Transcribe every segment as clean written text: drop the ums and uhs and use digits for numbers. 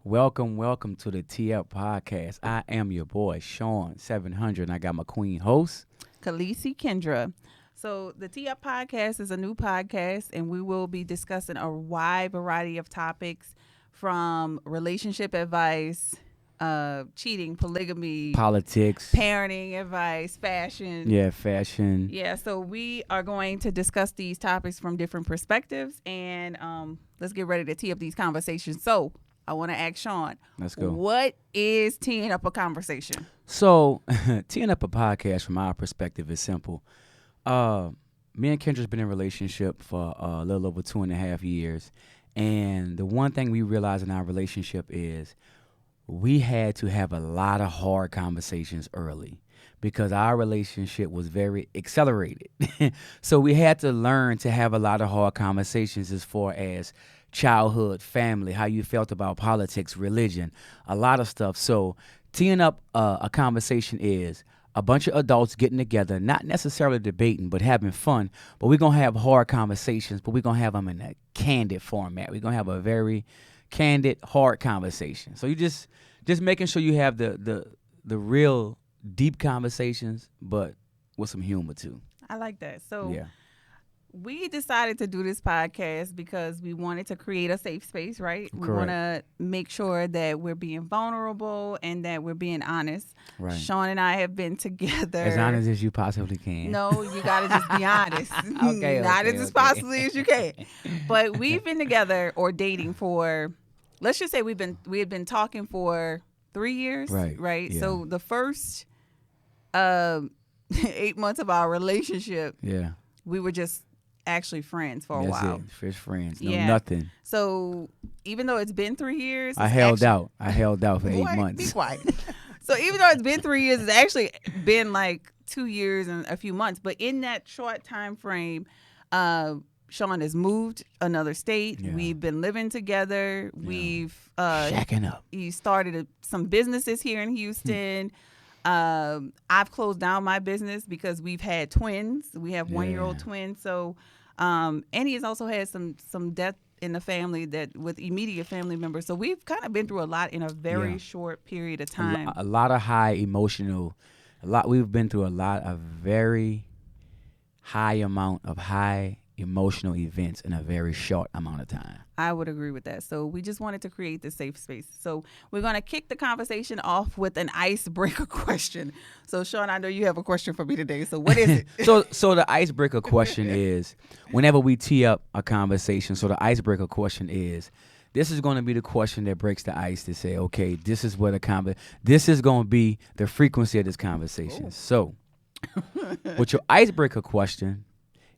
Welcome to the T Up Podcast. I am your boy, Sean 700, and I got my queen host. Khaleesi Kendra. So the T Up Podcast is a new podcast, and we will be discussing a wide variety of topics from relationship advice, cheating, polygamy, Politics. parenting advice, fashion. Yeah, fashion. Yeah, so we are going to discuss these topics from different perspectives, and let's get ready to tee up these conversations. So I want to ask Sean, Let's go. what is teeing up a conversation? So, teeing up a podcast from our perspective is simple. Me and Kendra's been in a relationship for a little over 2.5 years. And the one thing we realized in our relationship is we had to have a lot of hard conversations early because our relationship was very accelerated. So we had to learn to have a lot of hard conversations as far as childhood, family, how you felt about politics, religion, a lot of stuff. So teeing up a conversation is a bunch of adults getting together, not necessarily debating, but having fun. But we're going to have hard conversations, but we're going to have them in a candid format. We're going to have a very candid, hard conversation. So you just making sure you have the real deep conversations, but with some humor too. I like that. So Yeah. we decided to do this podcast because we wanted to create a safe space, right? We Correct. want to make sure that we're being vulnerable and that we're being honest. Right. Sean and I have been together. As honest as you possibly can. No, you got to just be honest. Okay, Not okay, as okay. possibly as you can. But we've been together or dating for, let's just say we had been talking for 3 years. Right, yeah. So the first 8 months of our relationship, Yeah. we were just actually friends for a That's while. it. Fish friends. No Yeah. nothing. So even though it's been 3 years, I it's held actually- out. I held out for Boy, 8 months. Be quiet. So even though it's been 3 years, it's actually been like 2 years and a few months. But in that short time frame, Sean has moved another state. Yeah. We've been living together. Yeah. We've Shacking up. he started some businesses here in Houston. I've closed down my business because we've had twins. We have 1-year-old Yeah. twins. So, and he has also had some death in the family that with immediate family members. So we've kind of been through a lot in a very Yeah. short period of A time. lot of high emotional. We've been through a lot of very high amount of high emotional events in a very short amount of time. I would agree with that. So we just wanted to create this safe space. So we're going to kick the conversation off with an icebreaker question. So Sean, I know you have a question for me today. So what is it? So the icebreaker question is, whenever we tee up a conversation, so the icebreaker question is, this is going to be the question that breaks the ice to say, okay, this is what this is going to be the frequency of this conversation. Ooh. So with your icebreaker question,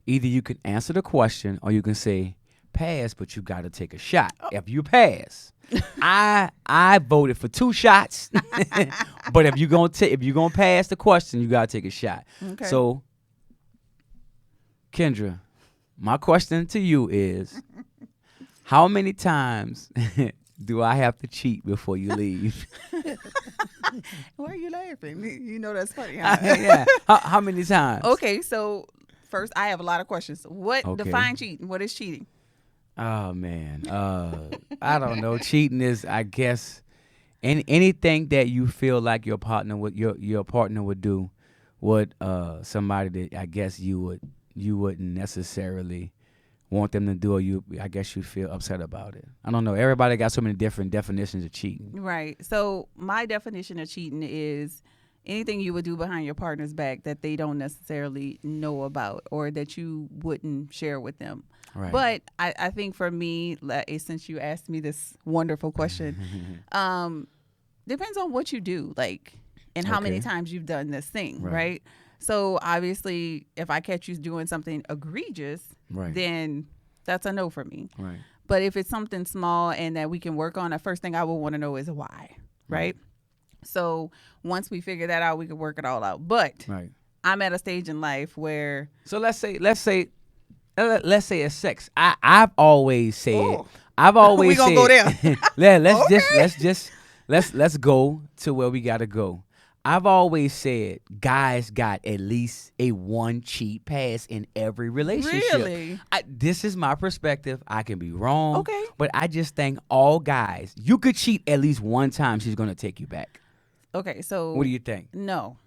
either you can answer the question or you can say pass, but you got to take a shot. If you pass, I voted for 2 shots, but if you're gonna pass the question, you gotta take a shot. Okay. So, Kendra, my question to you is, how many times do I have to cheat before you leave? Why are you laughing? You know that's funny. Huh? Yeah. How many times? Okay, so first I have a lot of questions. What Okay. define cheating? What is cheating? Oh man, I don't know. Cheating is, I guess, anything that you feel like your partner would do, what somebody that I guess you wouldn't necessarily want them to do, or I guess you feel upset about it. I don't know. Everybody got so many different definitions of cheating. Right. So my definition of cheating is anything you would do behind your partner's back that they don't necessarily know about or that you wouldn't share with them. Right. But I think for me, since you asked me this wonderful question, depends on what you do, like, and how many Okay. times you've done this thing, Right. right? So obviously, if I catch you doing something egregious, Right. then that's a no for me. Right. But if it's something small and that we can work on, the first thing I would want to know is why, right? So once we figure that out, we can work it all out. But Right. I'm at a stage in life where So let's say it's sex. I've always said. Oh. I've always We gonna go said, there. let's Okay. let's go to where we gotta go. I've always said guys got at least a one cheat pass in every relationship. Really? This is my perspective. I can be wrong. Okay. But I just think all guys, you could cheat at least one time. She's going to take you back. Okay, so What do you think? No.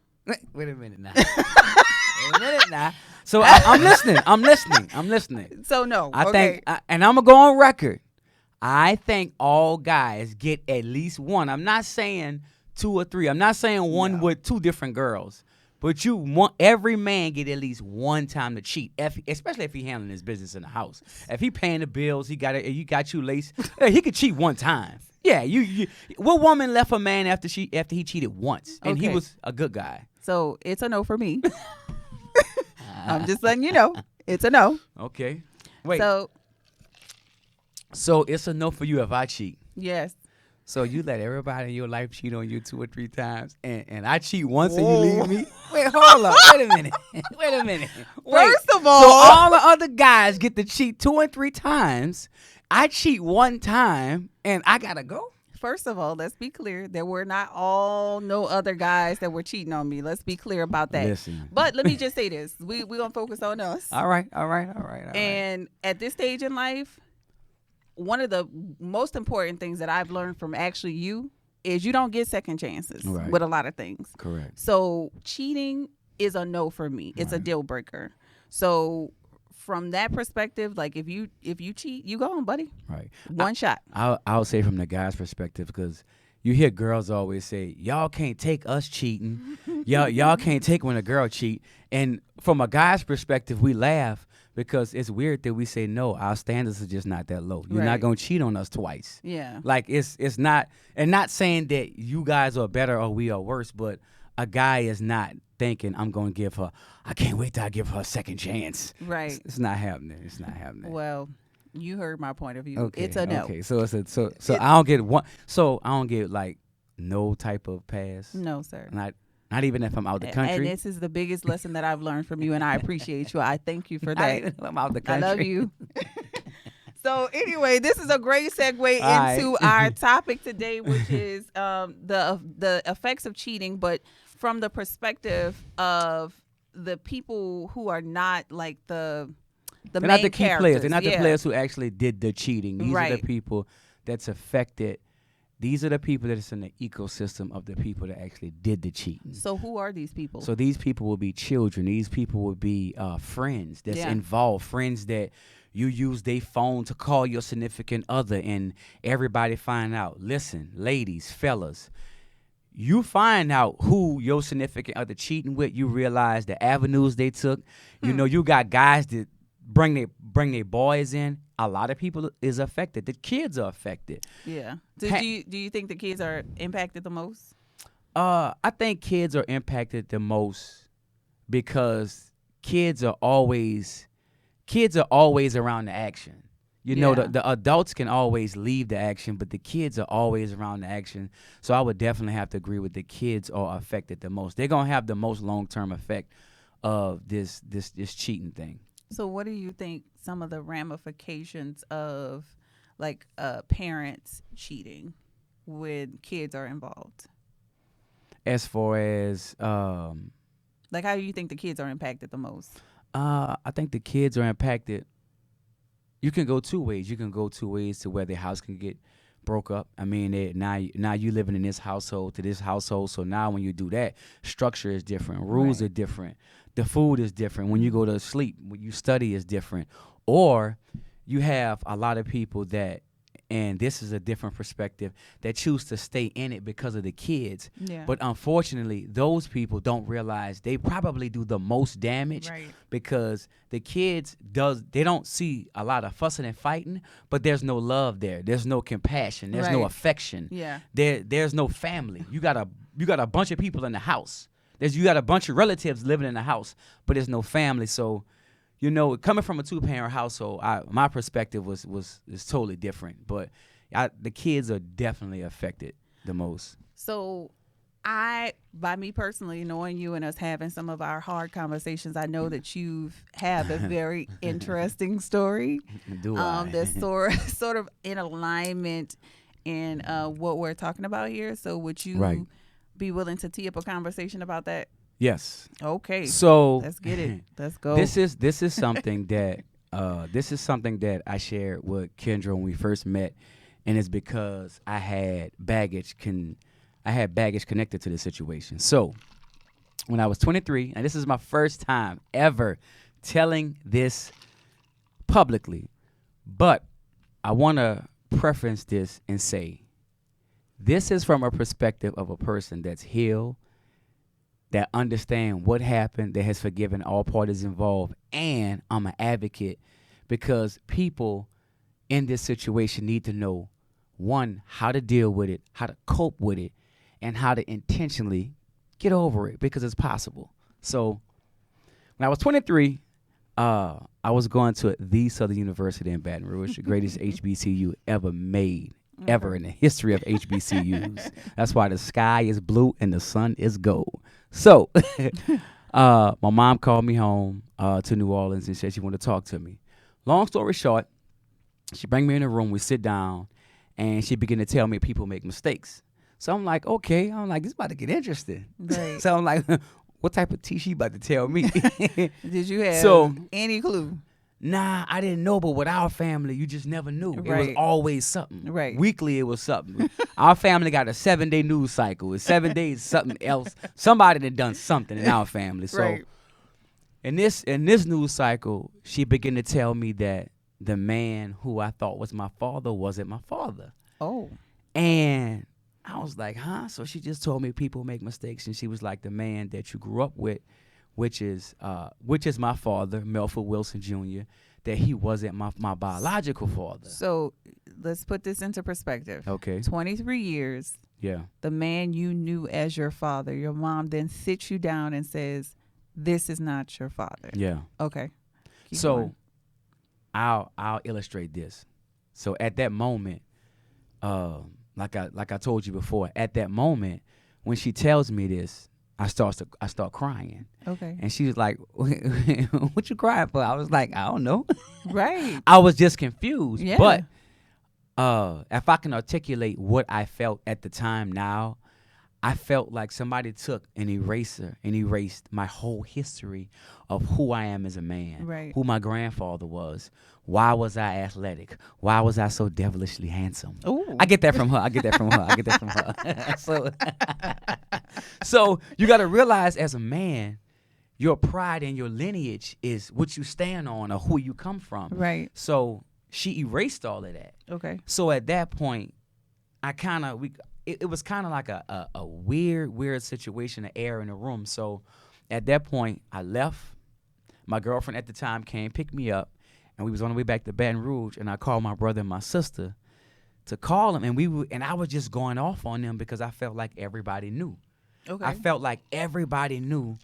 Wait a minute now. Wait a minute now. So I'm listening. I'm listening. So no. I okay. think, and I'm going to go on record. I think all guys get at least one. I'm not saying 2 or 3. I'm not saying one with 2 different girls. But you want every man get at least one time to cheat, especially if he handling his business in the house. If he paying the bills, he got you laced. He could cheat one time. Yeah, you. What woman left a man after he cheated once, and he was a good guy? So it's a no for me. I'm just letting you know, it's a no. Okay. Wait. So it's a no for you if I cheat. Yes. So you let everybody in your life cheat on you 2 or 3 times, and I cheat once and you leave me? Wait, hold up. Wait a minute. Wait. First of all, so all the other guys get to cheat 2 and 3 times. I cheat 1 time, and I gotta go? First of all, let's be clear. There were not no other guys that were cheating on me. Let's be clear about that. Listen. But let me just say this. We're going to focus on us. All right. And at this stage in life, one of the most important things that I've learned from actually you is you don't get second chances with a lot of things. Correct. So cheating is a no for me. It's a deal breaker. So from that perspective, like if you cheat, you go on, buddy. Right. One shot. I'll say from the guy's perspective, because you hear girls always say, y'all can't take us cheating. y'all can't take when a girl cheat. And from a guy's perspective, we laugh because it's weird that we say, no, our standards are just not that low. You're not going to cheat on us twice. Yeah. Like it's not, and not saying that you guys are better or we are worse, but a guy is not thinking I can't wait till I give her a second chance. Right. It's not happening. Well, you heard my point of view. Okay, it's a no. Okay, so I don't get one. So I don't get like no type of pass. No, sir. Not even if I'm out the country. And this is the biggest lesson that I've learned from you, and I appreciate you. I thank you for that. Not even if I'm out the country. I love you. So anyway, this is a great segue into right. our topic today, which is the effects of cheating, but from the perspective of the people who are not like the They're main not the key characters. players. They're not the players who actually did the cheating. These are the Right. people that's affected. These are the people that's in the ecosystem of the people that actually did the cheating. So who are these people? So these people will be children. These people will be friends that's involved. Friends that you use their phone to call your significant other, and everybody find out. Listen, ladies, fellas, you find out who your significant other cheating with. You realize the avenues they took. You know, you got guys that bring their boys in. A lot of people is affected. The kids are affected. Yeah. Do you think the kids are impacted the most? I think kids are impacted the most because kids are always around the action. You know, the adults can always leave the action, but the kids are always around the action. So I would definitely have to agree with the kids are affected the most. They're gonna have the most long-term effect of this cheating thing. So what do you think some of the ramifications of like parents cheating when kids are involved? As far as like how do you think the kids are impacted the most? I think the kids are impacted. You can go 2 ways. You can go 2 ways to where their house can get broke up. I mean, now you living in this household to this household. So now when you do that, structure is different. Rules are different. The food is different. When you go to sleep, when you study is different. Or you have a lot of people that, and this is a different perspective, that choose to stay in it because of the kids. Yeah. But unfortunately, those people don't realize they probably do the most damage because the kids they don't see a lot of fussing and fighting, but there's no love there. There's no compassion. There's no affection. Yeah. There's no family. You got a bunch of people in the house. You got a bunch of relatives living in the house, but there's no family. So, you know, coming from a 2-parent household, my perspective is totally different. But the kids are definitely affected the most. So by me personally, knowing you and us having some of our hard conversations, I know that you have a very interesting story. Do I? That's sort of in alignment in what we're talking about here. So would you be willing to tee up a conversation about that? Yes. Okay. So let's get it. Let's go. This is something that I shared with Kendra when we first met, and it's because I had baggage connected to this situation. So when I was 23, and this is my first time ever telling this publicly, but I want to preference this and say this is from a perspective of a person that's healed, that understand what happened, that has forgiven all parties involved, and I'm an advocate because people in this situation need to know, one, how to deal with it, how to cope with it, and how to intentionally get over it because it's possible. So when I was 23, I was going to the Southern University in Baton Rouge, the greatest HBCU ever made, ever in the history of HBCUs. That's why the sky is blue and the sun is gold. So my mom called me home to New Orleans and said she wanted to talk to me. Long story short, she bring me in the room, we sit down, and she began to tell me people make mistakes. So I'm like, okay. I'm like, this is about to get interesting. Right. So I'm like, what type of tea she about to tell me? Did you have any clue? Nah, I didn't know, but with our family, you just never knew. It was always something. Right. Weekly, it was something. Our family got a 7-day news cycle. It's 7 days, something else. Somebody that done something in our family. So in this news cycle, she began to tell me that the man who I thought was my father wasn't my father. Oh. And I was like, huh? So she just told me people make mistakes, and she was like, the man that you grew up with, which is my father, Melford Wilson Jr., that he wasn't my biological father. So let's put this into perspective. Okay. 23 years. Yeah. The man you knew as your father, your mom then sits you down and says, this is not your father. Yeah. Okay. Keep So going. I'll illustrate this. So at that moment, like I told you before, at that moment when she tells me this, I start crying. Okay. And she was like, what you crying for? I was like, I don't know. Right. I was just confused. Yeah. But if I can articulate what I felt at the time now, I felt like somebody took an eraser and erased my whole history of who I am as a man, Right. who my grandfather was. Why was I athletic? Why was I so devilishly handsome? Ooh. I get that from her. So you got to realize as a man, your pride and your lineage is what you stand on or who you come from. Right. So she erased all of that. Okay. So at that point, it was kind of like a weird situation, an air in the room. So at that point, I left. My girlfriend at the time came, picked me up, and we was on the way back to Baton Rouge, and I called my brother and my sister to call them, and I was just going off on them because I felt like everybody knew. Okay. I felt like everybody knew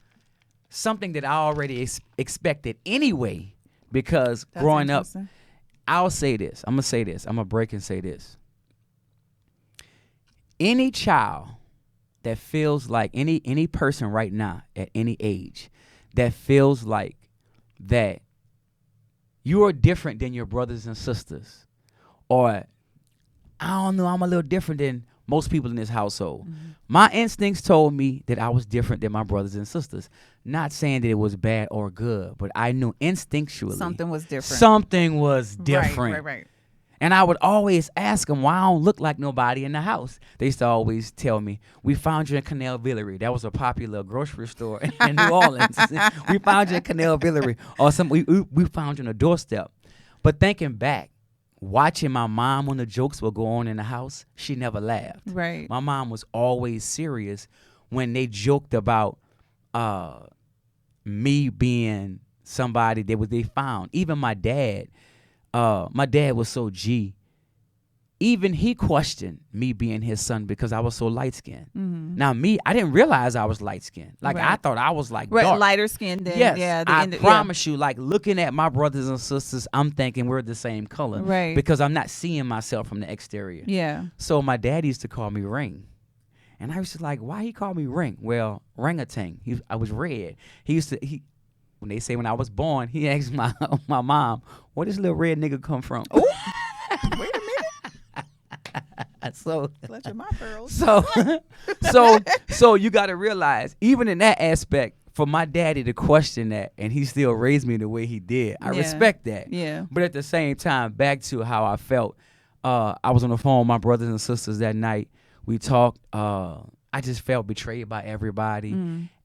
something that I already expected anyway because That's growing up, interesting. I'll say this. I'm going to say this. I'm going to break and say this. Any child that feels like any person right now at any age that feels like that you are different than your brothers and sisters, or I don't know, I'm a little different than most people in this household. Mm-hmm. My instincts told me that I was different than my brothers and sisters. Not saying that it was bad or good, but I knew instinctually Something was different. Something was different. Right. And I would always ask them why I don't look like nobody in the house. They used to always tell me, we found you in Canal Villery. That was a popular grocery store in New Orleans. We found you in Canal Villery. Or we found you on a doorstep. But thinking back, watching my mom when the jokes would go on in the house, she never laughed. Right. My mom was always serious when they joked about me being somebody that they found. Even my dad was so G. Even he questioned me being his son because I was so light-skinned. Mm-hmm. Now, I didn't realize I was light-skinned. Like, I thought I was, like, dark. Lighter skinned than, yes, I promise you, like, looking at my brothers and sisters, I'm thinking we're the same color. Right. Because I'm not seeing myself from the exterior. Yeah. So my dad used to call me Ring. And I used to like, why he called me Ring? Well, Ring-a-ting. I was red. When they say when I was born, he asked my mom, where does little red nigga come from? Wait a minute. So Clutching my pearls. so you got to realize, even in that aspect, for my daddy to question that and he still raised me the way he did, I respect that. Yeah. But at the same time, back to how I felt, I was on the phone with my brothers and sisters that night. We talked. I just felt betrayed by everybody.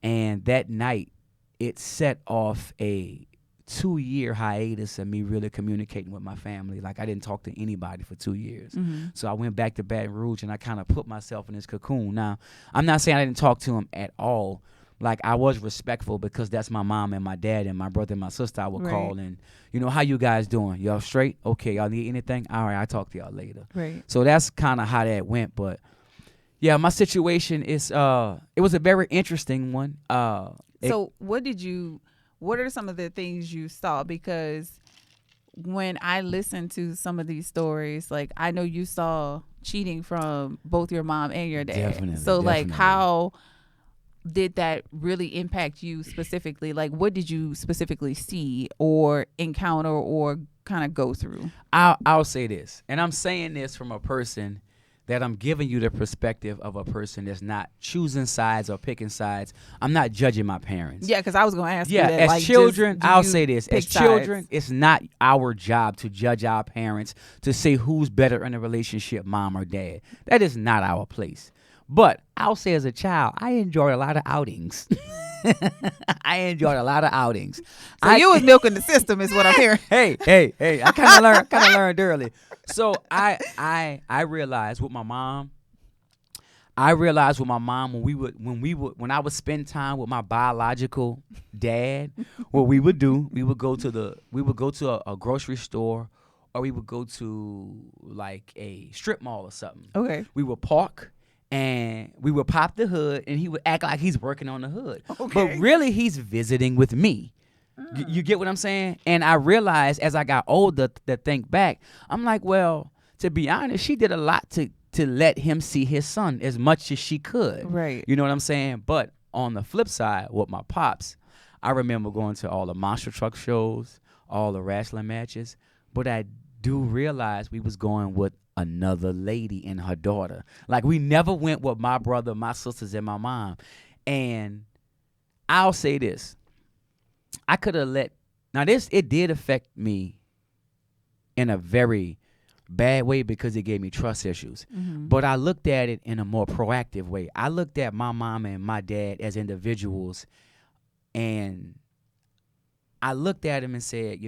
And that night, it set off a 2-year hiatus of me really communicating with my family. Like, I didn't talk to anybody for 2 years. So I went back to Baton Rouge and I kind of put myself in this cocoon. Now, I'm not saying I didn't talk to him at all. Like, I was respectful because that's my mom and my dad and my brother and my sister I would call. And, how you guys doing? Y'all straight? Okay, y'all need anything? All right, I'll talk to y'all later. Right. So that's kind of how that went. But, yeah, my situation is, it was a very interesting one. So what are some of the things you saw? Because when I listened to some of these stories, like, I know you saw cheating from both your mom and your dad. Definitely. So like, how did that really impact you specifically? Like, what did you specifically see or encounter or kind of go through? I'll say this, and I'm saying this from a person that I'm giving you the perspective of a person that's not choosing sides or picking sides. I'm not judging my parents. Yeah, because I was going to ask you that. As like, children, I'll say this. As children, sides? it's not our job to judge our parents, to say who's better in a relationship, mom or dad. That is not our place. But I'll say, as a child, I enjoyed a lot of outings. I enjoyed a lot of outings. So you was milking the system is what I'm hearing. Hey. I kind of learned early. So I realized with my mom. When I would spend time with my biological dad, what we would do, we would go to a grocery store, or we would go to like a strip mall or something. Okay. We would park and we would pop the hood, and he would act like he's working on the hood. Okay. But really, he's visiting with me. You get what I'm saying? And I realized as I got older to think back, I'm like, well, to be honest, she did a lot to let him see his son as much as she could. Right. You know what I'm saying? But on the flip side, with my pops, I remember going to all the monster truck shows, all the wrestling matches. But I do realize we was going with another lady and her daughter. Like, we never went with my brother, my sisters, and my mom. And I'll say this. I could have it did affect me in a very bad way because it gave me trust issues. But I looked at it in a more proactive way. I looked at my mom and my dad as individuals, and I looked at them and said,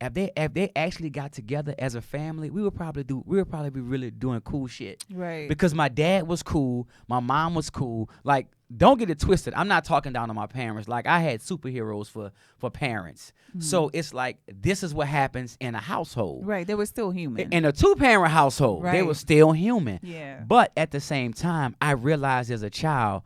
if they actually got together as a family, we would probably be really doing cool shit. Right. Because my dad was cool, my mom was cool. Like, don't get it twisted. I'm not talking down on my parents. Like, I had superheroes for parents. So it's like, this is what happens in a household. Right. They were still human. In a 2-parent household, they were still human. Yeah. But at the same time, I realized as a child,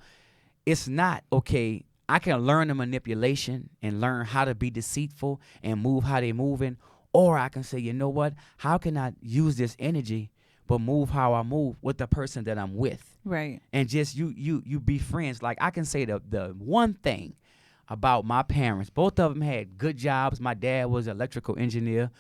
it's not okay. I can learn the manipulation and learn how to be deceitful and move how they're moving. Or I can say, you know what? How can I use this energy but move how I move with the person that I'm with? Right. And just you be friends. Like, I can say the one thing about my parents. Both of them had good jobs. My dad was an electrical engineer.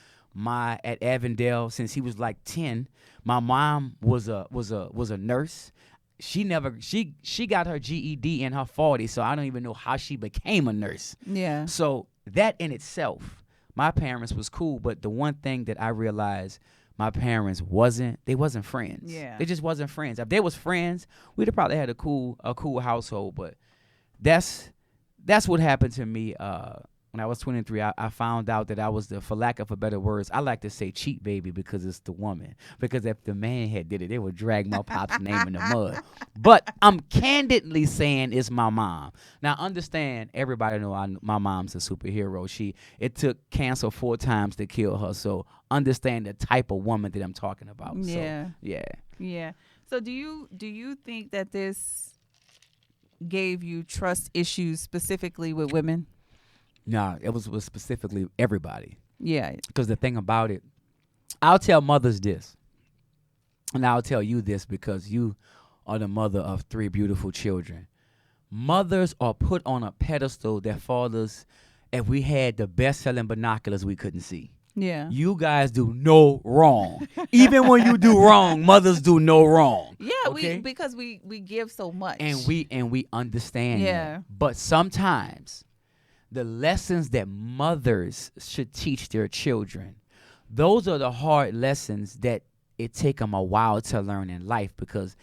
At Avondale since he was like 10. My mom was a nurse. She got her GED in her 40s, so I don't even know how she became a nurse. Yeah. So that in itself, my parents was cool, but the one thing that I realized my parents wasn't friends. Yeah. They just wasn't friends. If they was friends, we'd have probably had a cool household, but that's what happened to me when I was 23. I found out that I was for lack of a better words, I like to say cheat baby because it's the woman. Because if the man had did it, they would drag my pop's name in the mud. But I'm candidly saying it's my mom. Now, understand, everybody know my mom's a superhero. It took cancer 4 times to kill her. So understand the type of woman that I'm talking about. Yeah. So, yeah. Yeah. So do you think that this gave you trust issues specifically with women? No, it was specifically everybody. Yeah. Because the thing about it, I'll tell mothers this, and I'll tell you this because you are the mother of 3 beautiful children. Mothers are put on a pedestal that fathers, if we had the best-selling binoculars, we couldn't see. Yeah. You guys do no wrong. Even when you do wrong, mothers do no wrong. Yeah, okay? because we give so much. And we understand Yeah. that. But sometimes the lessons that mothers should teach their children, those are the hard lessons that it take them a while to learn in life, because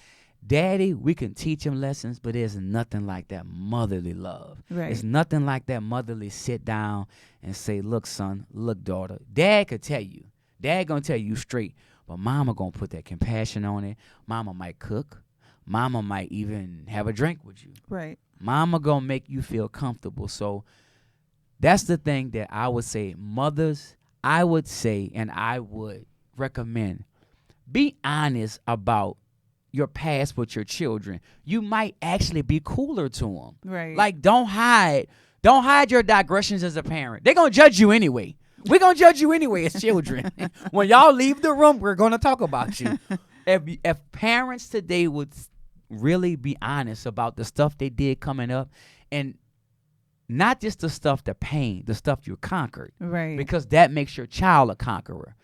daddy, we can teach him lessons, but there's nothing like that motherly love. Right. It's nothing like that motherly sit down and say, look, son, look, daughter. Dad could tell you. Dad gonna tell you straight, but mama gonna put that compassion on it. Mama might cook. Mama might even have a drink with you. Right. Mama gonna make you feel comfortable. So that's the thing that I would say. Mothers, I would say, and I would recommend, be honest about your past with your children. You might actually be cooler to them. Right. Like, don't hide your digressions as a parent. They're going to judge you anyway. We're going to judge you anyway as children. When y'all leave the room, we're going to talk about you. If parents today would really be honest about the stuff they did coming up, and not just the stuff, the pain, the stuff you conquered. Right. Because that makes your child a conqueror.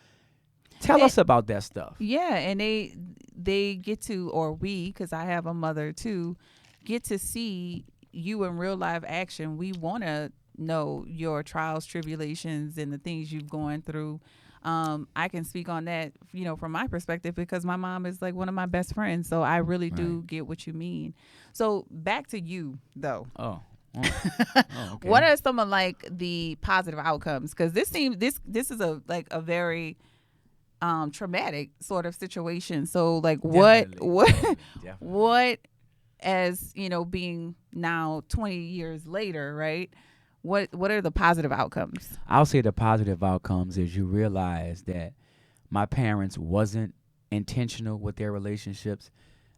Tell us about that stuff. Yeah, and they get to, or we, because I have a mother too, get to see you in real life action. We want to know your trials, tribulations, and the things you've gone through. I can speak on that, from my perspective, because my mom is like one of my best friends. So I really do get what you mean. So back to you, though. Oh, okay. What are some of like the positive outcomes? Because this is a very traumatic sort of situation. So like what as being now 20 years later, right? What are the positive outcomes? I'll say the positive outcomes is you realize that my parents wasn't intentional with their relationships.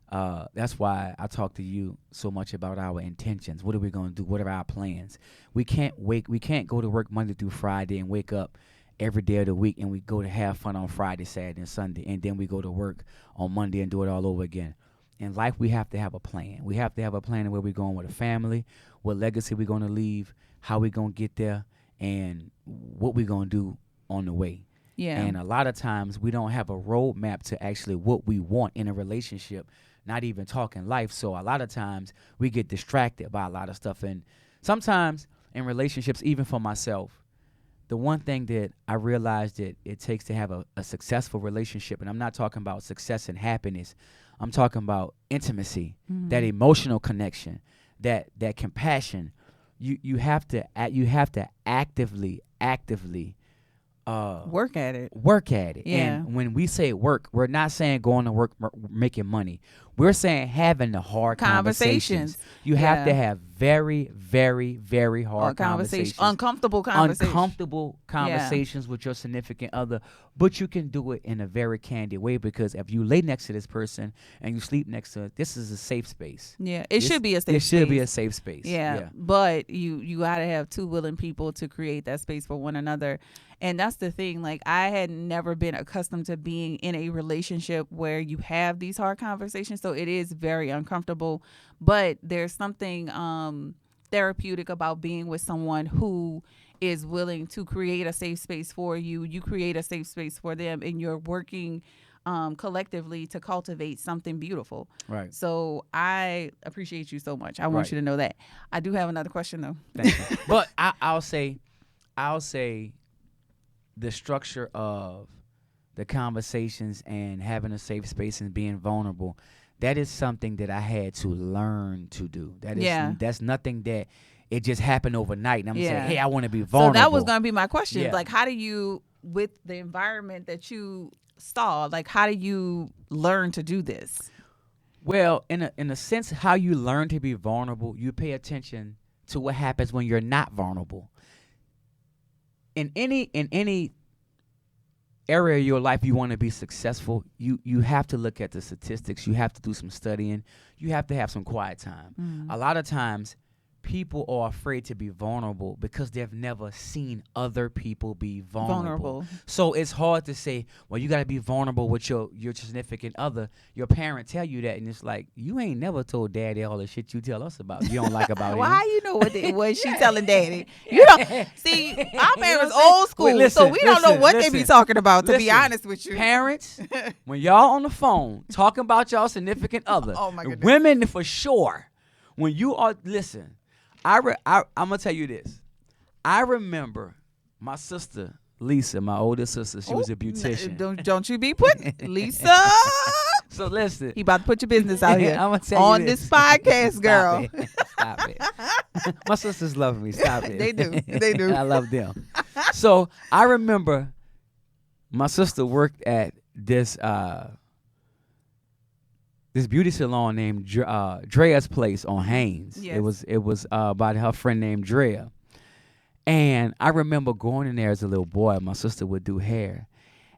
That's why I talk to you so much about our intentions. What are we going to do? What are our plans? We can't go to work Monday through Friday and wake up every day of the week and we go to have fun on Friday, Saturday, and Sunday, and then we go to work on Monday and do it all over again. In life, we have to have a plan. We have to have a plan of where we're going with a family, what legacy we're going to leave, how we're going to get there, and what we're going to do on the way. Yeah. And a lot of times we don't have a roadmap to actually what we want in a relationship, not even talking life. So a lot of times we get distracted by a lot of stuff. And sometimes in relationships, even for myself, the one thing that I realized that it takes to have a successful relationship, and I'm not talking about success and happiness, I'm talking about intimacy, that emotional connection, that compassion. You have to actively work at it. Yeah. And when we say work, we're not saying going to work making money. We're saying having the hard conversations. You have to have very, very, very hard conversations. Uncomfortable conversations with your significant other. But you can do it in a very candid way, because if you lay next to this person and you sleep next to it, this is a safe space. Yeah, it should be a safe space. It should be a safe space. Yeah. But you got to have two willing people to create that space for one another. And that's the thing. Like, I had never been accustomed to being in a relationship where you have these hard conversations. So it is very uncomfortable. But there's something therapeutic about being with someone who is willing to create a safe space for you. You create a safe space for them, and you're working collectively to cultivate something beautiful. Right. So I appreciate you so much. I want you to know that. I do have another question, though. Thank you. But I'll say the structure of the conversations and having a safe space and being vulnerable, that is something that I had to learn to do. That's nothing that it just happened overnight. And I'm saying, hey, I want to be vulnerable. So that was going to be my question. Yeah. Like, how do you, with the environment that you saw, like, how do you learn to do this? Well, in a sense, how you learn to be vulnerable, you pay attention to what happens when you're not vulnerable. In any area of your life you want to be successful, you have to look at the statistics. You have to do some studying. You have to have some quiet time. A lot of times people are afraid to be vulnerable because they've never seen other people be vulnerable. So it's hard to say, well, you got to be vulnerable with your significant other. Your parent tell you that, and it's like, you ain't never told daddy all the shit you tell us about. You don't like about him. Why you know what she telling daddy? You don't see, our parents old school, so we don't know what they be talking about, to be honest with you. Parents, when y'all on the phone talking about y'all significant other, oh my goodness. Women for sure, when you are, listen, I'm going to tell you this. I remember my sister, Lisa, my older sister, she was a beautician. Don't you be putting Lisa. So listen. He about to put your business out here I'm gonna tell on you this podcast, girl. Stop it. My sisters love me. Stop it. They do. They do. I love them. So I remember my sister worked at this beauty salon named Drea's Place on Haynes. Yes. It was by her friend named Drea. And I remember going in there as a little boy. My sister would do hair.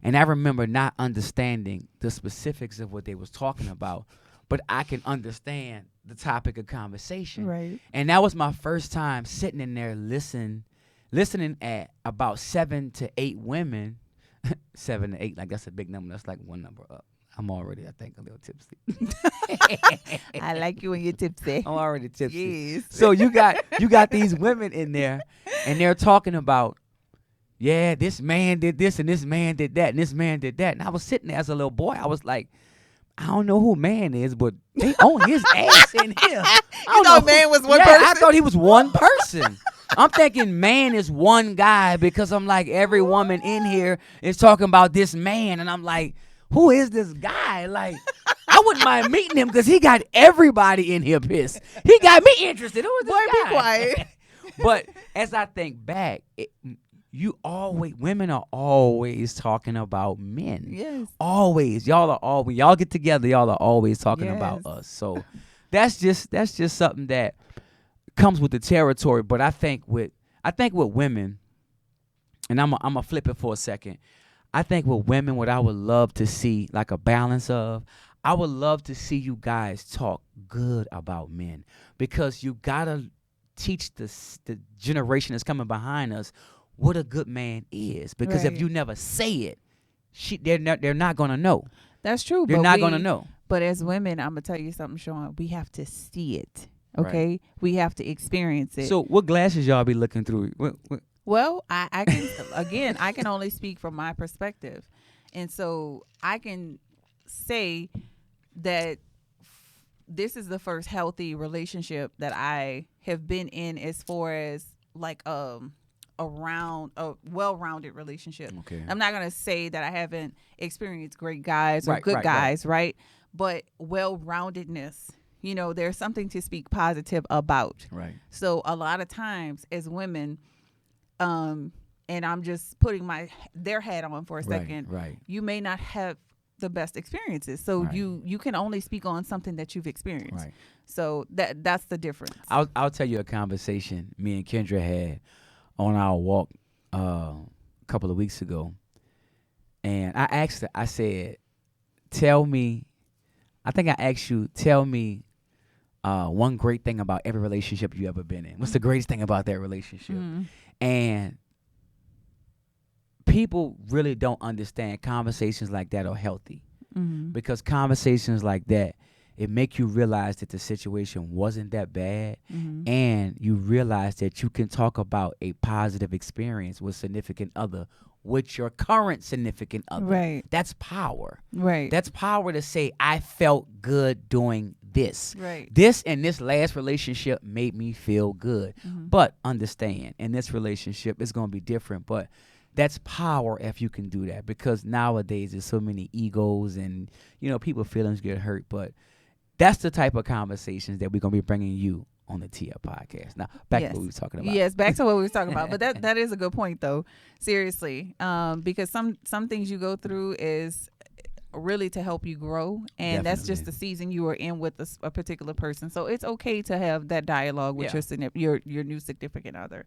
And I remember not understanding the specifics of what they was talking about, but I can understand the topic of conversation. Right. And that was my first time sitting in there listening at about 7 to 8 women. 7 to 8, like that's a big number. That's like one number up. I'm already, I think, a little tipsy. I like you when you're tipsy. I'm already tipsy. Yes. So you got these women in there, and they're talking about, yeah, this man did this, and this man did that, and this man did that. And I was sitting there as a little boy. I was like, I don't know who man is, but they own his ass in here. You know man was one person? I thought he was one person. I'm thinking man is one guy because I'm like, every woman in here is talking about this man. And I'm like, who is this guy? Like, I wouldn't mind meeting him because he got everybody in here pissed. He got me interested. Who is this guy? Be quiet. But as I think back, women are always talking about men. Yes. Always. When y'all get together, y'all are always talking about us. So that's just something that comes with the territory. But I think with women, and I'm gonna flip it for a second. I think with women, what I would love to see, like a balance of, I would love to see you guys talk good about men, because you gotta teach the generation that's coming behind us what a good man is. Because if you never say it, they're not gonna know. That's true. They're not gonna know. But as women, I'm gonna tell you something, Sean. We have to see it. Okay, Right. We have to experience it. So, what glasses y'all be looking through? Well, I can again, I can only speak from my perspective, and so I can say that this is the first healthy relationship that I have been in, as far as like a well-rounded relationship. Okay. I'm not gonna say that I haven't experienced great guys or Right, good right, guys, right? But well-roundedness, there's something to speak positive about. Right. So a lot of times as women, and I'm just putting their hat on for a second. Right. You may not have the best experiences, so Right. you can only speak on something that you've experienced. Right. So that's the difference. I'll tell you a conversation me and Kendra had on our walk a couple of weeks ago, and I asked her. I said, "Tell me." I think I asked you, "Tell me one great thing about every relationship you ever been in. What's the greatest thing about that relationship?" Mm-hmm. And people really don't understand conversations like that are healthy, Mm-hmm. because conversations like that, it make you realize that the situation wasn't that bad, Mm-hmm. and you realize that you can talk about a positive experience with significant other, with your current significant other. Right. That's power. Right. That's power to say, I felt good doing this. Right. This and this last relationship made me feel good. Mm-hmm. But understand, in this relationship, it's going to be different. But that's power if you can do that, because nowadays there's so many egos and, people feelings get hurt. But that's the type of conversations that we're going to be bringing you on the Tia podcast. Now, back to what we were talking about. Yes, back to what we were talking about. But that is a good point, though. Seriously, because some things you go through is really to help you grow, and that's just the season you are in with a particular person. So it's okay to have that dialogue with your new significant other.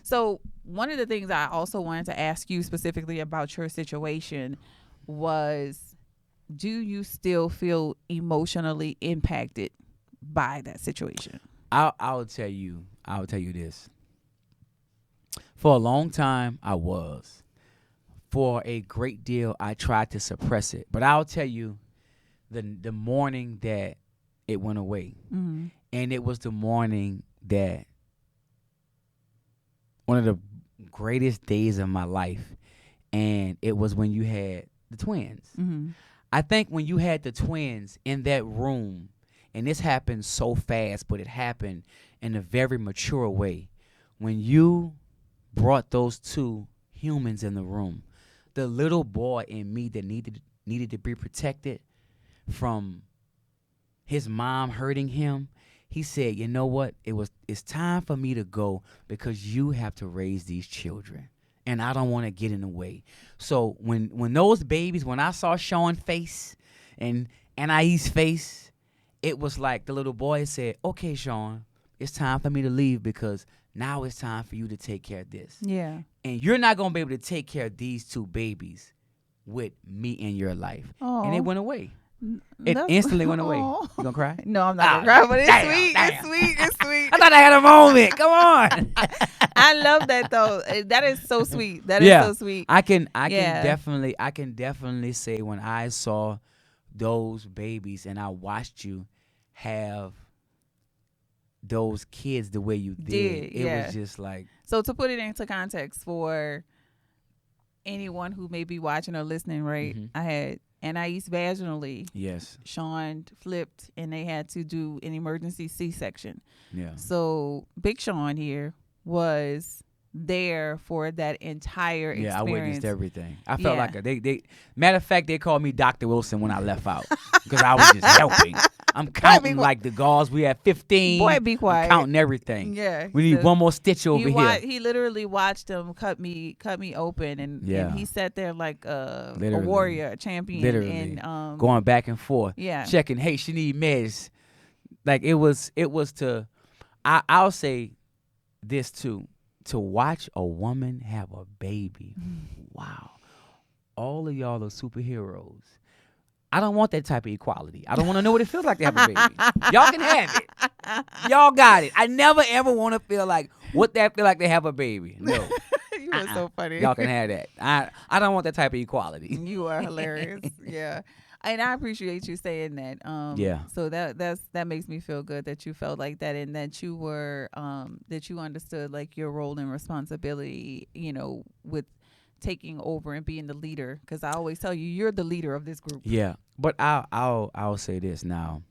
So one of the things I also wanted to ask you specifically about your situation was, do you still feel emotionally impacted by that situation? I'll tell you this. For a long time, I was. For a great deal, I tried to suppress it. But I'll tell you, the morning that it went away, Mm-hmm. and it was the morning that one of the greatest days of my life, and it was when you had the twins. Mm-hmm. I think when you had the twins in that room, and this happened so fast, but it happened in a very mature way. When you brought those two humans in the room, the little boy in me that needed to be protected from his mom hurting him, he said, "You know what? It's time for me to go because you have to raise these children, and I don't want to get in the way." So when those babies, when I saw Sean's face and Anais' face, it was like the little boy said, "Okay, Sean, it's time for me to leave because now it's time for you to take care of this. Yeah. And you're not gonna be able to take care of these two babies with me in your life." And it went away. It instantly went away. You gonna cry? No, I'm not gonna cry, but it's damn, sweet. damn. It's sweet. It's sweet. I thought I had a moment. Come on. I love that though. That is so sweet. That is so sweet. I can definitely say when I saw those babies and I watched you have those kids the way you did, it was just like. So to put it into context for anyone who may be watching or listening, right? Mm-hmm. I had Anais vaginally. Yes. Sean flipped and they had to do an emergency C-section. Yeah. So Big Sean here was there for that entire experience. Yeah, I witnessed everything. I felt like they matter of fact, they called me Dr. Wilson when I left out because I was just helping. I'm counting like the gauze. We had 15. Boy, be quiet. I'm counting everything. Yeah. We need one more stitch over here. He literally watched them cut me open, and he sat there like a warrior, a champion, literally and going back and forth. Yeah. Checking. Hey, she need meds. Like it was to. I'll say this too. To watch a woman have a baby. Wow. All of y'all are superheroes. I don't want that type of equality. I don't want to know what it feels like to have a baby. Y'all can have it. Y'all got it. I never ever want to feel like what that feel like to have a baby. No. You are so funny. Y'all can have that. I don't want that type of equality. You are hilarious. Yeah. And I appreciate you saying that. Yeah. So that makes me feel good that you felt like that and that you were that you understood like your role and responsibility, with taking over and being the leader, because I always tell you you're the leader of this group. Yeah, but I'll say this now.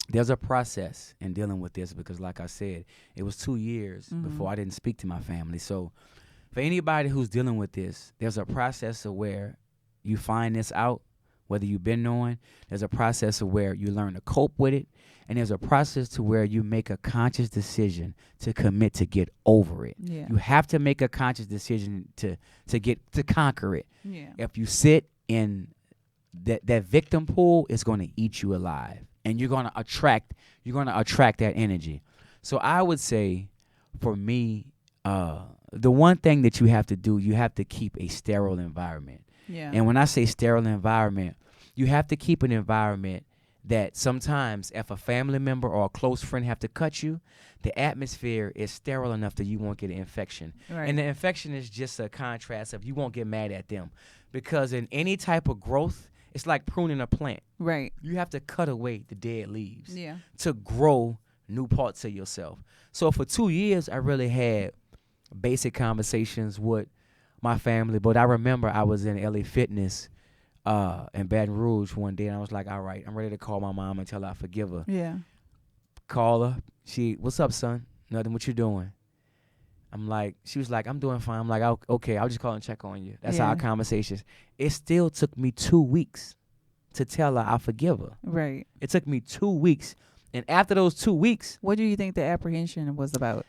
There's a process in dealing with this because, like I said, it was 2 years before I didn't speak to my family. So, for anybody who's dealing with this, there's a process of where you find this out, whether you've been knowing. There's a process of where you learn to cope with it, and there's a process to where you make a conscious decision to commit to get over it. Yeah. You have to make a conscious decision to conquer it. Yeah. If you sit in that victim pool, it's going to eat you alive, and you're going to attract that energy. So I would say, for me, the one thing that you have to do, you have to keep a sterile environment. Yeah. And when I say sterile environment, you have to keep an environment that sometimes if a family member or a close friend have to cut you, the atmosphere is sterile enough that you won't get an infection. Right. And the infection is just a contrast of you won't get mad at them. Because in any type of growth, it's like pruning a plant. Right. You have to cut away the dead leaves to grow new parts of yourself. So for 2 years, I really had basic conversations with my family. But I remember I was in LA Fitness in Baton Rouge one day, and I was like, all right, I'm ready to call my mom and tell her I forgive her. Yeah. Call her. What's up, son? Nothing. What you doing? She was like, I'm doing fine. I'm like, okay, I'll just call and check on you. That's our conversations. It still took me 2 weeks to tell her I forgive her. Right. It took me 2 weeks. And after those 2 weeks. What do you think the apprehension was about?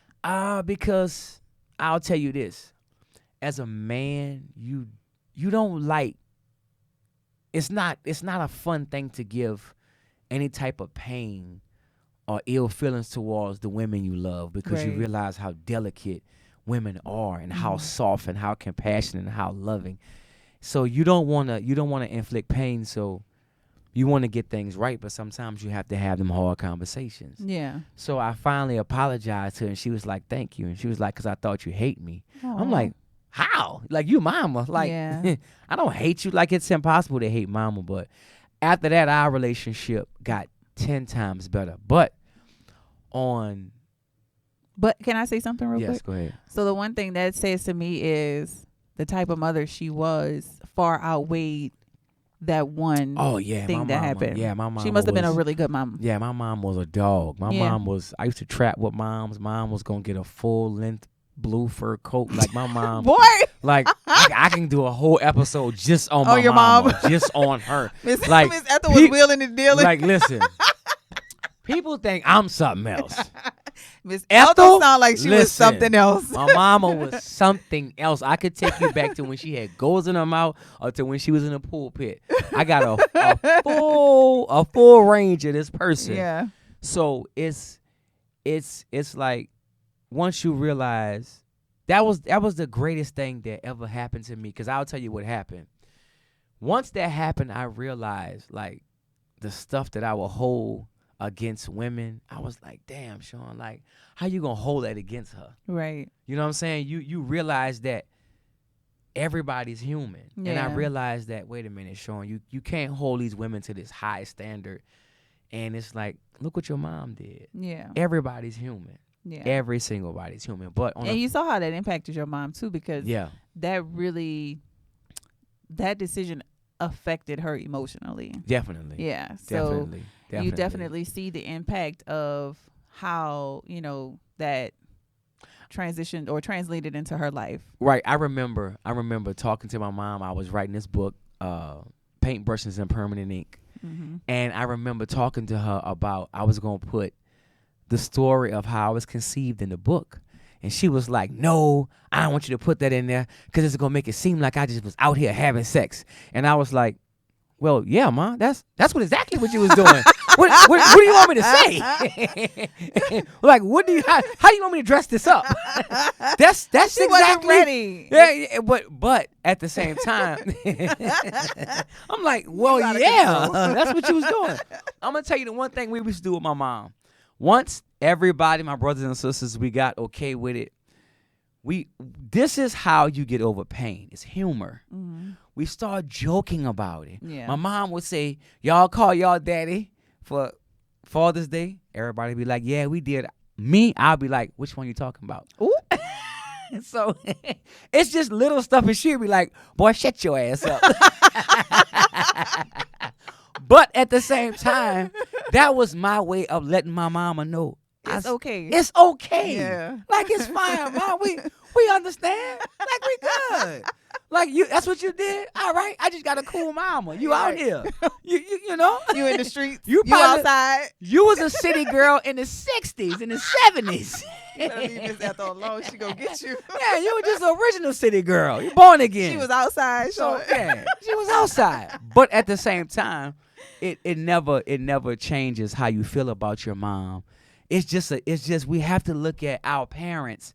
Because I'll tell you this. As a man, you don't like, it's not a fun thing to give any type of pain or ill feelings towards the women you love, because you realize how delicate women are and how soft and how compassionate and how loving. So you don't want to inflict pain. So you want to get things right, but sometimes you have to have them hard conversations. Yeah. So I finally apologized to her, and she was like, thank you. And she was like, because I thought you hate me. I'm Aw. like, how? Like, you mama. Like, Yeah. I don't hate you. Like, it's impossible to hate mama. But after that, our relationship got 10 times better. But can I say something real quick? Yes, go ahead. So the one thing that says to me is the type of mother she was far outweighed that one thing that happened. Yeah, my mom. She must have been a really good mom. Yeah, my mom was a dog. My mom was. I used to trap with moms. Mom was gonna get a full length blue fur coat. Like my mom. Boy. Like I can do a whole episode just on my your mama, mom. just on her. Miss Like Ethel was wheeling and dealing. Like listen, people think I'm something else. Miss Ethel sound like she was listen, something else. My mama was something else. I could take you back to when she had goals in her mouth or to when she was in the pulpit. I got a full range of this person. Yeah. So it's like once you realize that was the greatest thing that ever happened to me, because I'll tell you what happened. Once that happened, I realized like the stuff that I would hold against women. I was like, damn, Sean, like how you gonna hold that against her? Right. You know what I'm saying? You realize that everybody's human. Yeah. And I realized that, wait a minute, Sean, you can't hold these women to this high standard. And it's like, look what your mom did. Yeah. Everybody's human. Yeah. Every single body's human. But you saw how that impacted your mom too, because that decision affected her emotionally. Definitely. Yeah. So you definitely see the impact of how, that transitioned or translated into her life. Right. I remember talking to my mom. I was writing this book, Paintbrushes and Permanent Ink. Mm-hmm. And I remember talking to her about I was going to put the story of how I was conceived in the book. And she was like, no, I don't want you to put that in there because it's going to make it seem like I just was out here having sex. And I was like, well, yeah, Ma, that's exactly what you was doing. What do you want me to say? Like, how do you want me to dress this up? That's she exactly wasn't ready. Yeah, but at the same time, I'm like, well, yeah, that's what you was doing. I'm gonna tell you the one thing we used to do with my mom. Once everybody, my brothers and sisters, we got okay with it. This is how you get over pain. It's humor. Mm-hmm. We start joking about it. Yeah. My mom would say, y'all call y'all daddy for Father's Day. Everybody be like, yeah, we did. Me, I'll be like, which one you talking about? Ooh. So it's just little stuff, and she'll be like, boy, shut your ass up. But at the same time, that was my way of letting my mama know. It's okay. It's okay. Yeah. Like, it's fine, Mom. We understand. Like, we good. Like, that's what you did? All right. I just got a cool mama. You out here. You know? You in the streets. You outside. You was a city girl in the 60s, in the 70s. You better leave Miss Ethel alone. She gonna get you. Yeah, you were just an original city girl. You born again. She was outside. So, yeah, she was outside. But at the same time, it never changes how you feel about your mom. It's just we have to look at our parents.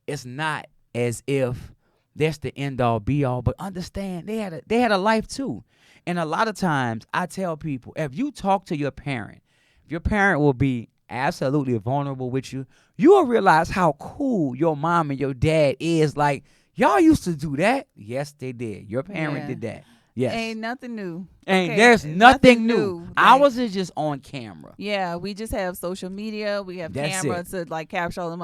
It's not as if that's the end all be all, but understand they had a life too. And a lot of times I tell people, if you talk to your parent, your parent will be absolutely vulnerable with you. You will realize how cool your mom and your dad is. Like, y'all used to do that. Yes, they did. Your parent did that. Yes. Ain't nothing new. There's nothing new. Ours is just on camera. Yeah, we just have social media. We have cameras to like capture all the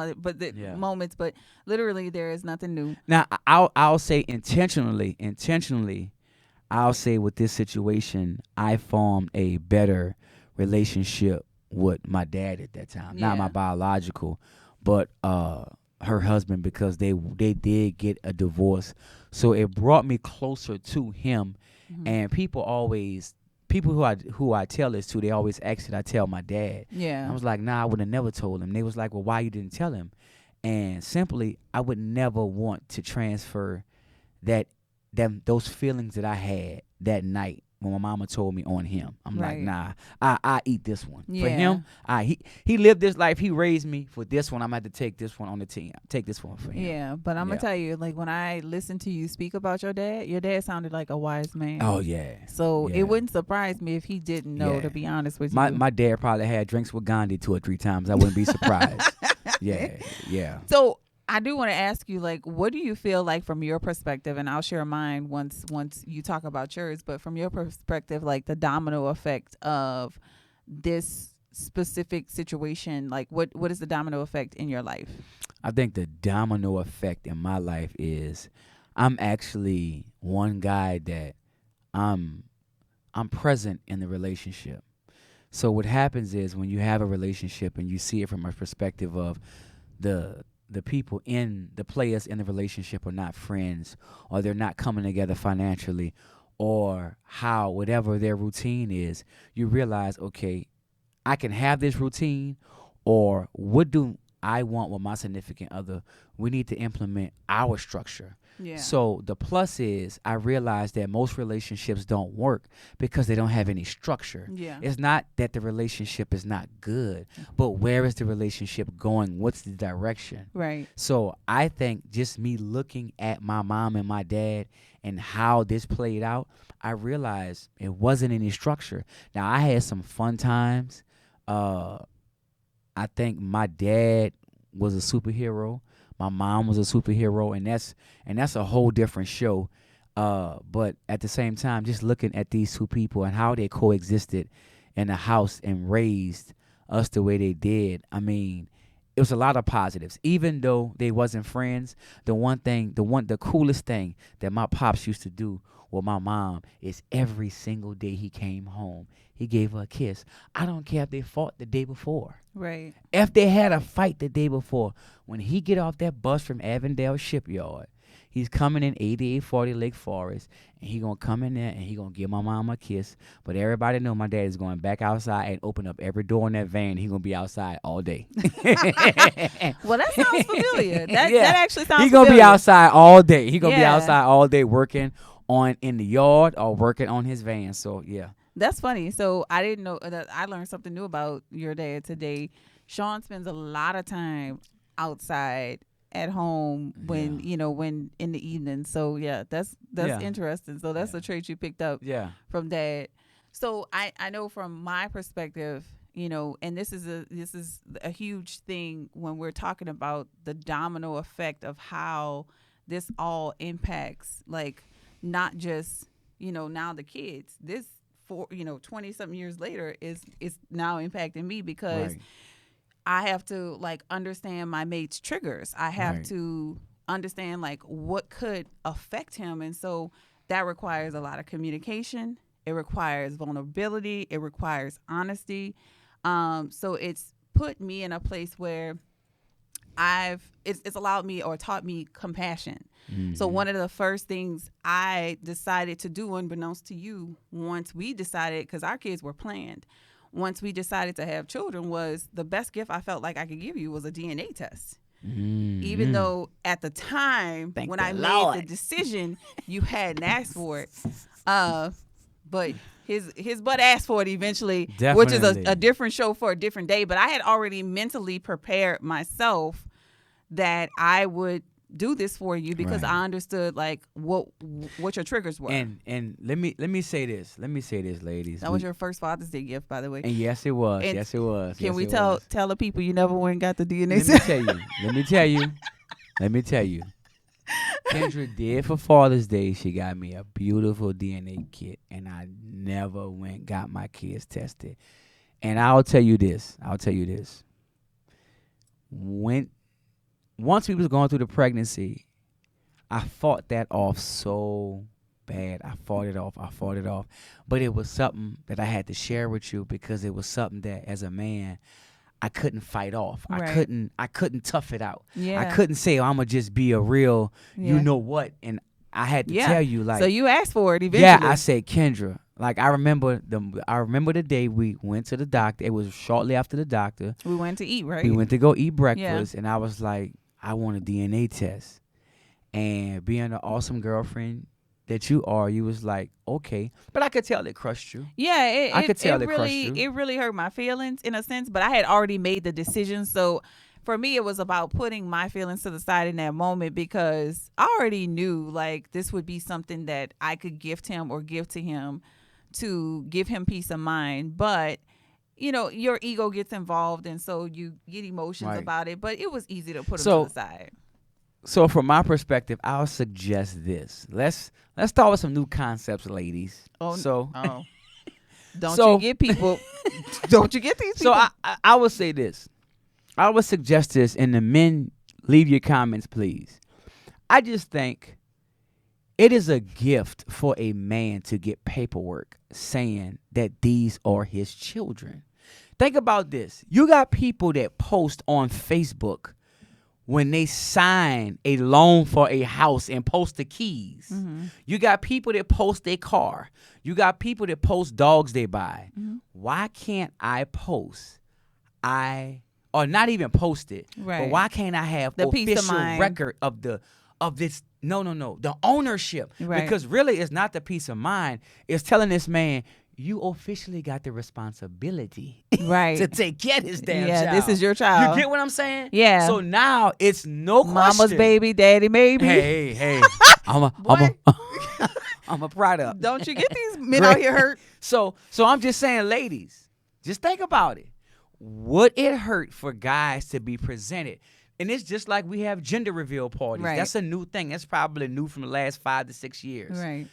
moments, but literally there is nothing new. Now, I'll say intentionally, I'll say with this situation, I formed a better relationship with my dad at that time. Not my biological, but her husband, because they did get a divorce. So it brought me closer to him. Mm-hmm. And people who I tell this to, they always ask did I tell my dad. Yeah. I was like, nah, I would have never told him. They was like, well, why you didn't tell him? And simply, I would never want to transfer those feelings that I had that night when my mama told me on him. I'm like, Right. nah, I eat this one. For Yeah. him, he lived this life. He raised me for this one. I'm going to take this one on the team. Take this one for him. Yeah, but I'm gonna tell you, like when I listened to you speak about your dad sounded like a wise man. Oh, yeah. So Yeah. it wouldn't surprise me if he didn't know, Yeah. to be honest with you. My dad probably had drinks with Gandhi 2 or 3 times. I wouldn't be surprised. Yeah. So I do want to ask you, like, what do you feel like from your perspective? And I'll share mine once you talk about yours. But from your perspective, like the domino effect of this specific situation, like what is the domino effect in your life? I think the domino effect in my life is I'm actually one guy that I'm present in the relationship. So what happens is when you have a relationship and you see it from a perspective of the people in the players in the relationship are not friends, or they're not coming together financially, or how whatever their routine is, you realize, okay, I can have this routine, or what do I want with my significant other? We need to implement our structure. Yeah. So the plus is I realize that most relationships don't work because they don't have any structure. Yeah. It's not that the relationship is not good, but where is the relationship going? What's the direction? Right. So I think just me looking at my mom and my dad and how this played out, I realized it wasn't any structure. Now, I had some fun times. I think my dad was a superhero. My mom was a superhero, and that's a whole different show. But at the same time, just looking at these two people and how they coexisted in a house and raised us the way they did, I mean, it was a lot of positives. Even though they wasn't friends, the coolest thing that my pops used to do with my mom is every single day he came home, he gave her a kiss. I don't care if they fought the day before. Right. If they had a fight the day before, when he get off that bus from Avondale Shipyard, he's coming in 8840 Lake Forest, and he going to come in there, and he going to give my mom a kiss. But everybody know my dad is going back outside and open up every door in that van. He going to be outside all day. Well, that sounds familiar. That actually sounds He going to be familiar. outside all day. He going to be Yeah. outside all day working in the yard or working on his van. So, yeah. That's funny. So I didn't know that. I learned something new about your dad today. Sean spends a lot of time outside at home when when in the evening. So yeah, that's Yeah. interesting. So that's a trait you picked up Yeah. from dad. So I know from my perspective, and this is a huge thing when we're talking about the domino effect of how this all impacts, like, not just now the kids. This 20 something years later is now impacting me because Right. I have to like understand my mate's triggers. I have Right. to understand like what could affect him, and so that requires a lot of communication. It requires vulnerability. It requires honesty. So it's put me in a place where it's allowed me or taught me compassion. Mm-hmm. So one of the first things I decided to do, unbeknownst to you, once we decided, because our kids were planned, once we decided to have children, was the best gift I felt like I could give you was a DNA test. Mm-hmm. Even though at the time Thank when the I Lord. made the decision, you hadn't asked for it. But his butt asked for it eventually, which is Definitely. a different show for a different day. But I had already mentally prepared myself that I would do this for you because Right. I understood like what your triggers were. And let me say this. Let me say this, ladies. That was your first Father's Day gift, by the way. And yes, it was. And Yes, it was. Can Yes, we it tell was. the people you never went and got the DNA Let me test? tell you. Let me tell you. Let me tell you. Kendra did for Father's Day. She got me a beautiful DNA kit, and I never went and got my kids tested. And I'll tell you this. Once we was going through the pregnancy, I fought that off so bad. I fought it off. But it was something that I had to share with you because it was something that, as a man, I couldn't fight off. Right. I couldn't tough it out. Yeah. I couldn't say, I'm going to just be a real, Yeah. you know what. And I had to Yeah. tell you, like, So you asked for it eventually. yeah, I said, Kendra, like, I remember the day we went to the doctor. It was shortly after the doctor. We went to eat, right? We went to go eat breakfast, and I was like, I want a DNA test. And being an awesome girlfriend that you are, you was like, okay. But I could tell it crushed you. Yeah, I could tell it crushed you. it really hurt my feelings in a sense, but I had already made the decision. So for me, it was about putting my feelings to the side in that moment because I already knew like this would be something that I could gift him or give to him to give him peace of mind. But you know, your ego gets involved, and so you get emotions Right. about it. But it was easy to put them So- to the side. So from my perspective, I'll suggest this. Let's start with some new concepts, ladies. Oh, So oh. Don't So- you get people? Don't you get these people? so I would say this. I would suggest this, and the men, leave your comments, please. I just think it is a gift for a man to get paperwork saying that these are his children. Think about this. You got people that post on Facebook when they sign a loan for a house and post the keys. Mm-hmm. You got people that post their car. You got people that post dogs they buy. Mm-hmm. Why can't I post? Or not even post it. Right. But why can't I have The peace of official mind. record of this? No, the ownership. Right. Because really, it's not the peace of mind. It's telling this man, you officially got the responsibility Right. to take care of this damn Yeah, child. this is your child. You get what I'm saying? Yeah. So now it's no question. Mama's baby, daddy maybe. Hey. I'm Boy. a product. Don't you get these men Right. out here hurt? So I'm just saying, ladies, just think about it. Would it hurt for guys to be presented? And it's just like we have gender reveal parties. Right. That's a new thing. That's probably new from the last 5 to 6 years. Right.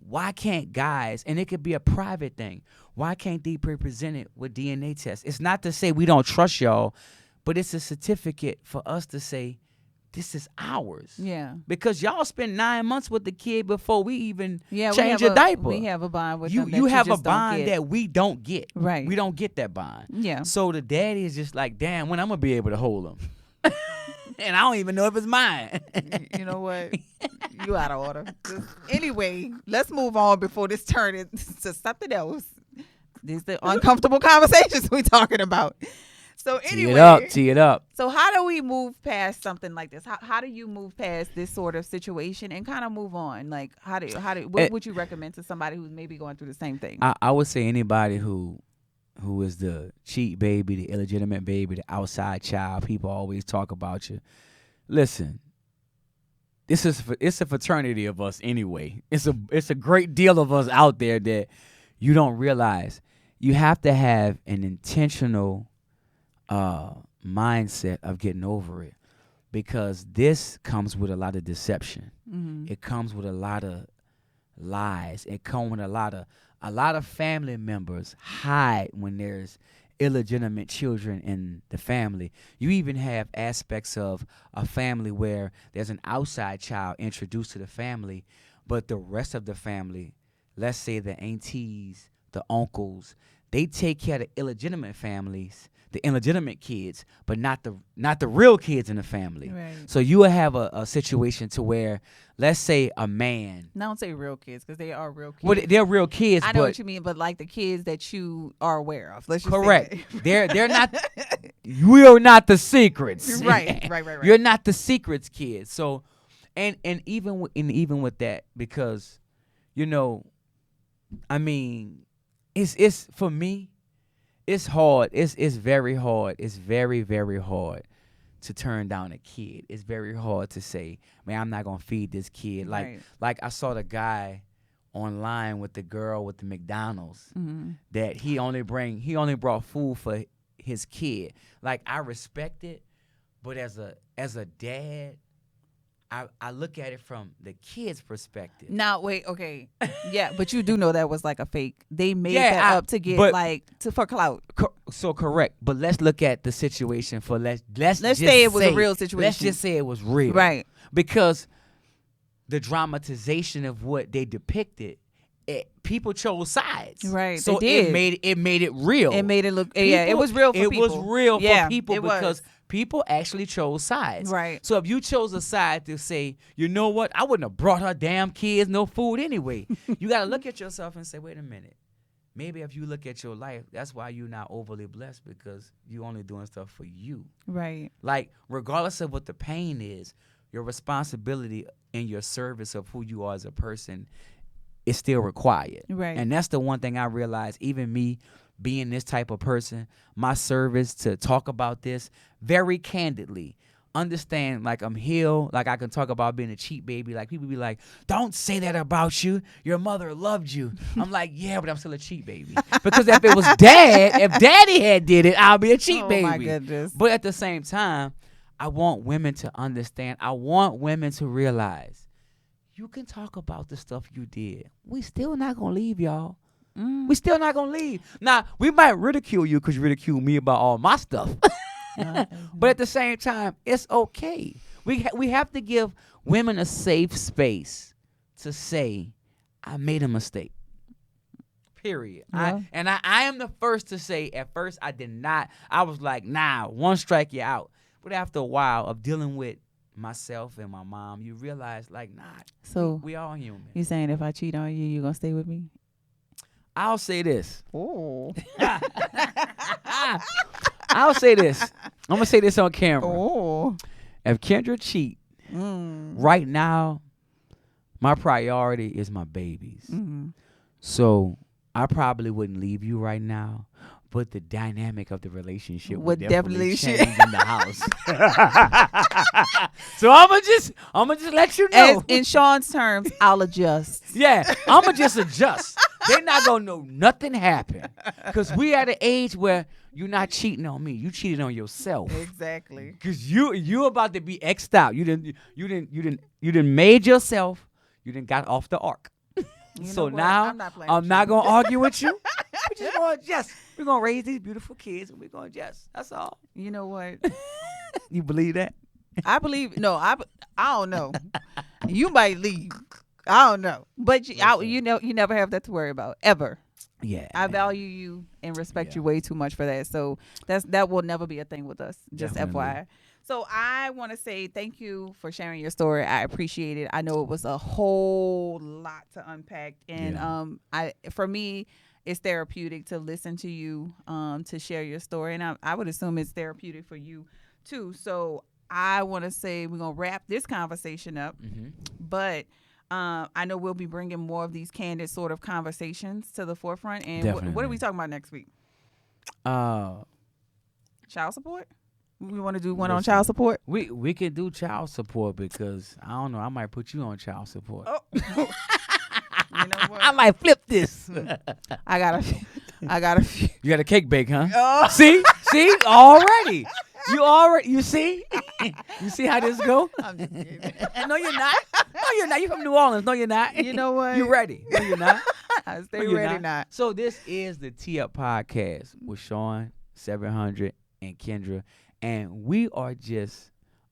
Why can't guys, and it could be a private thing, why can't they be presented with DNA tests? It's not to say we don't trust y'all, but it's a certificate for us to say, this is ours. Yeah. Because y'all spend 9 months with the kid before we even Yeah. change a diaper. We have a bond with you them. That you have a just don't bond get. that we don't get. Right. We don't get that bond. Yeah. So the daddy is just like, damn, when I'm going to be able to hold him? And I don't even know if it's mine. You know what? You out of order. Anyway, let's move on before this turns into something else. These the uncomfortable conversations we talking about. So anyway, Tee it up. So how do we move past something like this? How do you move past this sort of situation and kind of move on? Like what would you recommend to somebody who's maybe going through the same thing? I would say anybody who is the cheat baby, the illegitimate baby, the outside child. People always talk about you. Listen, it's a fraternity of us anyway. It's a great deal of us out there that you don't realize. You have to have an intentional mindset of getting over it, because this comes with a lot of deception. Mm-hmm. It comes with a lot of lies. It comes with a lot of family members hide when there's illegitimate children in the family. You even have aspects of a family where there's an outside child introduced to the family, but the rest of the family, let's say the aunties, the uncles, they take care of the illegitimate families, the illegitimate kids, but not the real kids in the family. Right. So you will have a situation to where, let's say a man. Now, don't say real kids because they are real kids. Well, they're real kids. I know but what you mean, but like the kids that you are aware of. Let's just correct. say that. They're not. We're not the secrets. Right. You're not the secrets kid. So, and even with that, because, I mean, it's for me. It's hard. It's very hard. It's very, very hard to turn down a kid. It's very hard to say, man, I'm not gonna feed this kid. Like I saw the guy online with the girl with the McDonald's that he only brought food for his kid. Like, I respect it, but as a dad, I look at it from the kid's perspective. Now, wait, okay. Yeah, but you do know that was like a fake. They made that up to get for clout. So correct. But let's look at the situation for let's just say it was a real situation. Let's just say it was real. Right. Because the dramatization of what they depicted, people chose sides. Right. So they did. it made it real. It made it look it was real for people. It was real for people it because was. people actually chose sides. Right. So if you chose a side to say, you know what, I wouldn't have brought her damn kids no food anyway. You got to look at yourself and say, wait a minute. Maybe if you look at your life, that's why you're not overly blessed, because you only doing stuff for you. Right. Like, regardless of what the pain is, your responsibility and your service of who you are as a person is still required. Right. And that's the one thing I realized, even me being this type of person, my service to talk about this very candidly. Understand, like, I'm healed, like I can talk about being a cheat baby. Like, people be like, don't say that about you. Your mother loved you. I'm like, yeah, but I'm still a cheat baby. Because if it was if daddy had did it, I'll be a cheat baby. Oh my goodness. But at the same time, I want women to understand. I want women to realize you can talk about the stuff you did. We still not going to leave, y'all. We still not going to leave. Now, we might ridicule you because you ridicule me about all my stuff. But at the same time, it's okay. We have to give women a safe space to say, I made a mistake. Period. Yeah. I am the first to say, at first I did not. I was like, nah, one strike, you're out. But after a while of dealing with myself and my mom, you realize, like, nah, So we all human. you saying if I cheat on you, you gonna stay with me? I'll say this. Oh. I'll say this. I'm going to say this on camera. Oh. If Kendra cheat, right now, my priority is my babies. So I probably wouldn't leave you right now, but the dynamic of the relationship would definitely change in the house. So I'm gonna just let you know. In Sean's terms, I'll adjust. Yeah, I'm gonna just adjust. They're not gonna know nothing happened, because we at an age where you're not cheating on me. You cheated on yourself. Exactly. Because you about to be X'd out. You didn't made yourself. You didn't got off the ark. So now I'm not gonna argue with you. We're just gonna adjust. We're gonna raise these beautiful kids and we're gonna adjust. That's all. You know what? You believe that? I believe. No, I don't know. You might leave. I don't know. But you never have that to worry about ever. Yeah. I value you and respect you way too much for that. So that will never be a thing with us. Just Definitely. FYI. So I want to say thank you for sharing your story. I appreciate it. I know it was a whole lot to unpack, and for me, it's therapeutic to listen to you, to share your story, and I would assume it's therapeutic for you too. So I want to say we're gonna wrap this conversation up, but I know we'll be bringing more of these candid sort of conversations to the forefront. And what are we talking about next week? Child support. We want to do one on child support. We can do child support because I don't know. I might put you on child support. Oh. You know what? I might flip this. I got a few. You got a cake bake, huh? Oh. See, already. You see? You see how this go? I'm just kidding. No, you're not. You from New Orleans. No, you're not. You know what? You ready? No, you're not. I stay ready not. So this is the Tee Up Podcast with Sean 700 and Kendra. And we are just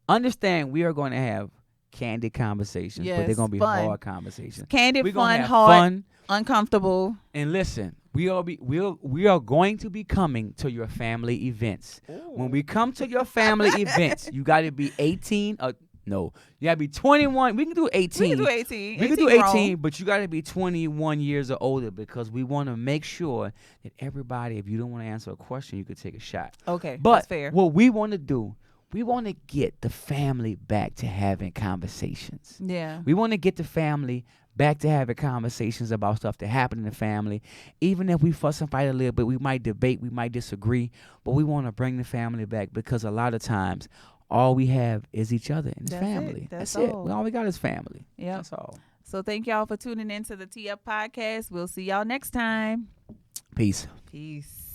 understand we are going to have candid conversations, but they're going to be fun. Hard conversations. Candid, fun, hard, fun, uncomfortable. And listen, we are going to be coming to your family events. Ooh. When we come to your family events, you got to be 18. No, you got to be 21. We can do 18. We can do 18. We can do 18, but you got to be 21 years or older because we want to make sure that everybody, if you don't want to answer a question, you could take a shot. Okay, but that's fair. What we want to do, we want to get the family back to having conversations. Yeah. We want to get the family back to having conversations about stuff that happened in the family. Even if we fuss and fight a little bit, we might debate, we might disagree, but we want to bring the family back because a lot of times all we have is each other and family. That's it. All we got is family. Yeah. That's all. So thank y'all for tuning in to the Tee Up Podcast. We'll see y'all next time. Peace. Peace.